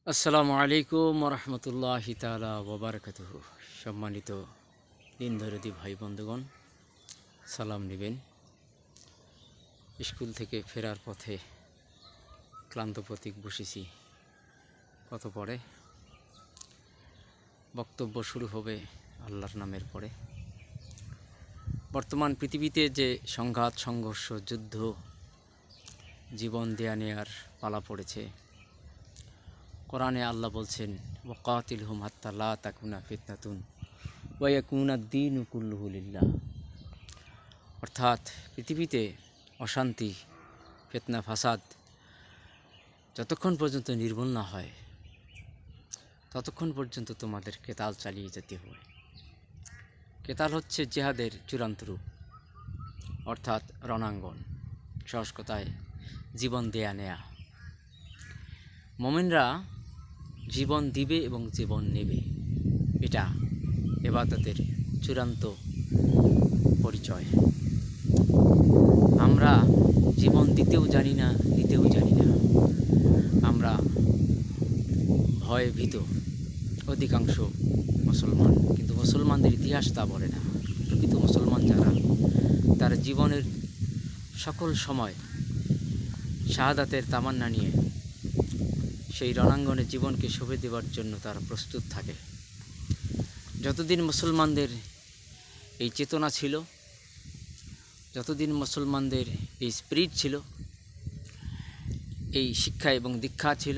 আসসালামু আলাইকুম রহমতুল্লাহি তাআলা ওয়া বারাকাতুহু। সম্মানিত দিনদরদি ভাই বন্ধুগণ, সালাম নেবেন। স্কুল থেকে ফেরার পথে ক্লান্ত প্রতীক বসেছি। কত পরে বক্তব্য শুরু হবে আল্লাহর নামের পরে। বর্তমান পৃথিবীতে যে সংঘাত, সংঘর্ষ, যুদ্ধ, জীবন দেয়া নেয়ার পালা পড়েছে, কোরআনে আল্লাহ বলছেন, ওয়াকাতিলহুম হাত্তা লা তাকুনা ফিতনাতুন ওয়া ইয়াকুনা দ্দীনু কুল্লুহু লিল্লাহ। অর্থাৎ পৃথিবীতে অশান্তি, ফিতনা, ফাসাদ যতক্ষণ পর্যন্ত নির্মূল না হয় ততক্ষণ পর্যন্ত তোমাদের কেতাল চালিয়ে যেতে হবে। কেতাল হচ্ছে জিহাদের চূড়ান্ত রূপ, অর্থাৎ রণাঙ্গন, সহজ কথায় জীবন দেয়া নেয়া। মুমিনরা জীবন দিবে এবং জীবন নেবে, এটা ইবাদতের চূড়ান্ত পরিচয়। আমরা জীবন দিতেও জানি না, নিতেও জানি না। আমরা ভয়ে ভীত অধিকাংশ মুসলমান, কিন্তু মুসলমানদের ইতিহাস তা বলে না। প্রকৃত মুসলমান যারা, তার জীবনের সকল সময় শাহাদাতের তামান্না নিয়ে সেই রণাঙ্গনে জীবনকে শোভে দেওয়ার জন্য তারা প্রস্তুত থাকে। যতদিন মুসলমানদের এই চেতনা ছিল, যতদিন মুসলমানদের এই স্পিরিট ছিল, এই শিক্ষা এবং দীক্ষা ছিল,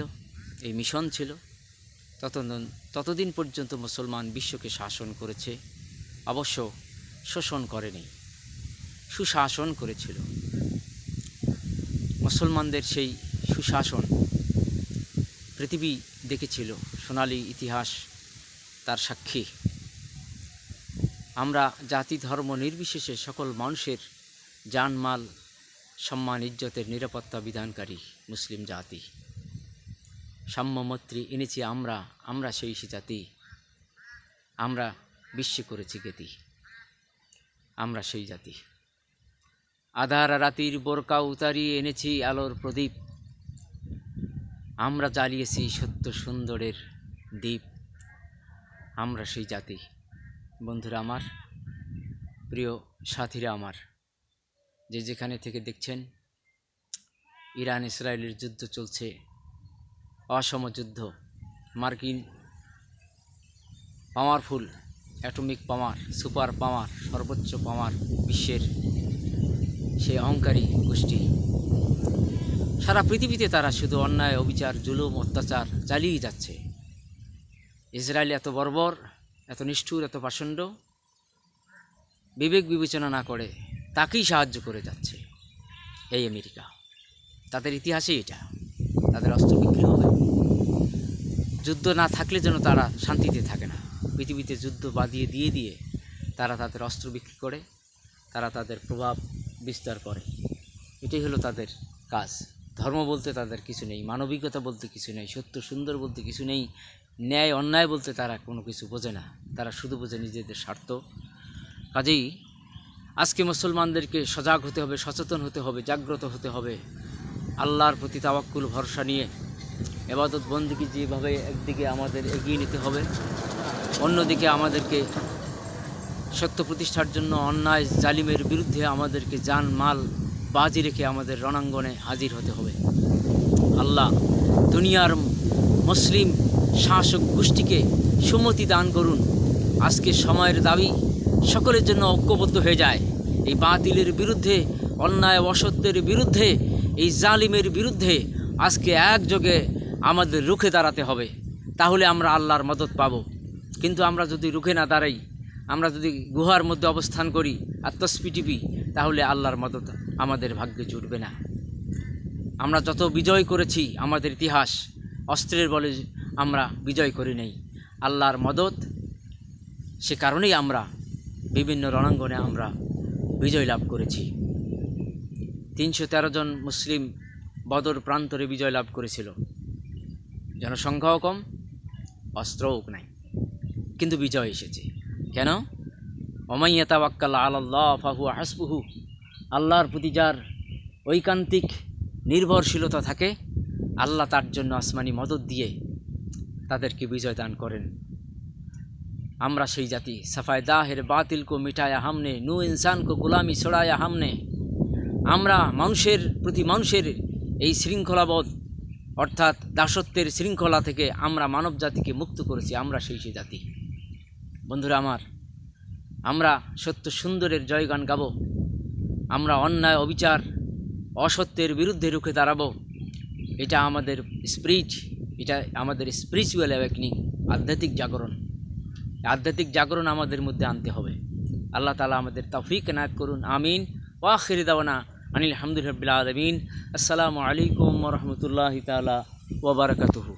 এই মিশন ছিল, ততদিন পর্যন্ত মুসলমান বিশ্বকে শাসন করেছে। অবশ্য শোষণ করেনি, সুশাসন করেছিল। মুসলমানদের সেই সুশাসন পৃথিবী দেখেছিল, সোনালী ইতিহাস তার সাক্ষী। আমরা জাতি ধর্ম নির্বিশেষে সকল মানুষের জানমাল, সম্মান, ইজ্জতের নিরাপত্তা বিধানকারী মুসলিম জাতি। সাম্যমৈত্রী এনেছি আমরা সেই জাতি। আমরা বিশ্বে করেছি খ্যাতি, আমরা সেই জাতি। আধার রাতির বোরকা উতারিয়ে এনেছি আলোর প্রদীপ। আমরা জ্বালিয়েছি সত্য সুন্দরের দ্বীপ, আমরা সেই জাতি। বন্ধুরা আমার, প্রিয় সাথীরা আমার, যে যেখানে থেকে দেখছেন, ইরান ইসরায়েলের যুদ্ধ চলছে, অসম যুদ্ধ। মার্কিন পাওয়ারফুল অ্যাটমিক পাওয়ার, সুপার পাওয়ার, সর্বোচ্চ পাওয়ার, বিশ্বের সেই অহংকারী গোষ্ঠী সারা পৃথিবীতে তারা শুধু অন্যায়, অবিচার, জুলুম, অত্যাচার চালিয়ে যাচ্ছে। ইসরায়েল এত বর্বর, এত নিষ্ঠুর, এত পাষণ্ড, বিবেক বিবেচনা না করে তাকেই সাহায্য করে যাচ্ছে এই আমেরিকা। তাদের ইতিহাসে এটা, তাদের অস্ত্র বিক্রি হবে। যুদ্ধ না থাকলে যেন তারা শান্তিতে থাকে না। পৃথিবীতে যুদ্ধ বাদিয়ে দিয়ে তারা তাদের অস্ত্র বিক্রি করে, তারা তাদের প্রভাব বিস্তার করে। এটাই হলো তাদের কাজ। ধর্ম বলতে তাদের কিছু নেই, মানবিকতা বলতে কিছু নেই, সত্য সুন্দর বলতে কিছু নেই, ন্যায় অন্যায় বলতে তারা কোনো কিছু বোঝে না। তারা শুধু বোঝে নিজেদের স্বার্থ। কাজেই আজকে মুসলমানদেরকে সজাগ হতে হবে, সচেতন হতে হবে, জাগ্রত হতে হবে। আল্লাহর প্রতি তাওয়াক্কুল, ভরসা নিয়ে ইবাদত বন্দেগী যেভাবে একদিকে আমাদের এগিয়ে নিতে হবে, অন্যদিকে আমাদেরকে সত্য প্রতিষ্ঠার জন্য অন্যায় জালিমের বিরুদ্ধে আমাদেরকে জান মাল বাজি রেখে আমাদের রণাঙ্গনে হাজির হতে হবে। আল্লাহ দুনিয়ার মুসলিম শাসক গোষ্ঠীকে সুমতি দান করুন। আজকে সময়ের দাবি সকলের জন্য ঐক্যবদ্ধ হয়ে যায়। এই বাতিলের বিরুদ্ধে, অন্যায় অসত্যের বিরুদ্ধে, এই জালিমের বিরুদ্ধে আজকে একযোগে আমাদের রুখে দাঁড়াতে হবে। তাহলে আমরা আল্লাহর মদত পাব। কিন্তু আমরা যদি রুখে না দাঁড়াই, আমরা যদি গুহার মধ্যে অবস্থান করি আর তসবি টিপি, তাহলে আল্লাহর মদত আমাদের ভাগ্যে জুটবে না। আমরা যত বিজয় করেছি, আমাদের ইতিহাস অস্ত্রের বলে আমরা বিজয় করি নাই, আল্লাহর মদত। সে কারণেই আমরা বিভিন্ন রণাঙ্গনে আমরা বিজয় লাভ করেছি। 313 জন মুসলিম বদর প্রান্তরে বিজয় লাভ করেছিল। জনসংখ্যাও কম, অস্ত্রও নাই, কিন্তু বিজয় এসেছে। কেন? ওমান ইয়াতাওয়াক্কাল আলাল্লাহ ফাহুয়া হাসবুহু। আল্লাহর প্রতি যার ঐকান্তিক নির্ভরশীলতা থাকে, আল্লাহ তার জন্য আসমানি মদত দিয়ে তাদেরকে বিজয় দান করেন। আমরা সেই জাতি, সাফায় দাহের বাতিল কো মিটায়া হামনে, নু ইনসান কো গোলামি ছড়ায়া হামনে। আমরা মানুষের প্রতি মানুষের এই শৃঙ্খলাবোধ অর্থাৎ দাসত্বের শৃঙ্খলা থেকে আমরা মানব জাতিকে মুক্ত করেছি। আমরা সেই জাতি। বন্ধুরা আমার, আমরা সত্য সুন্দরের জয়গান গাব। আমরা অন্যায় অবিচার অসত্যের বিরুদ্ধে রুখে দাঁড়াবো। এটা আমাদের স্পিরিট, এটা আমাদের স্পিরিচুয়াল অ্যাওয়েকনিং, আধ্যাত্মিক জাগরণ। আধ্যাত্মিক জাগরণ আমাদের মধ্যে আনতে হবে। আল্লাহ তাআলা আমাদের তৌফিক এনায়েত করুন। আমিন। ওয়া আখিরু দাওয়ানা আনিল হামদুলিল্লাহি রাব্বিল আলামিন। আসসালামু আলাইকুম ওয়া রাহমাতুল্লাহি তাআলা ওয়া বারাকাতুহু।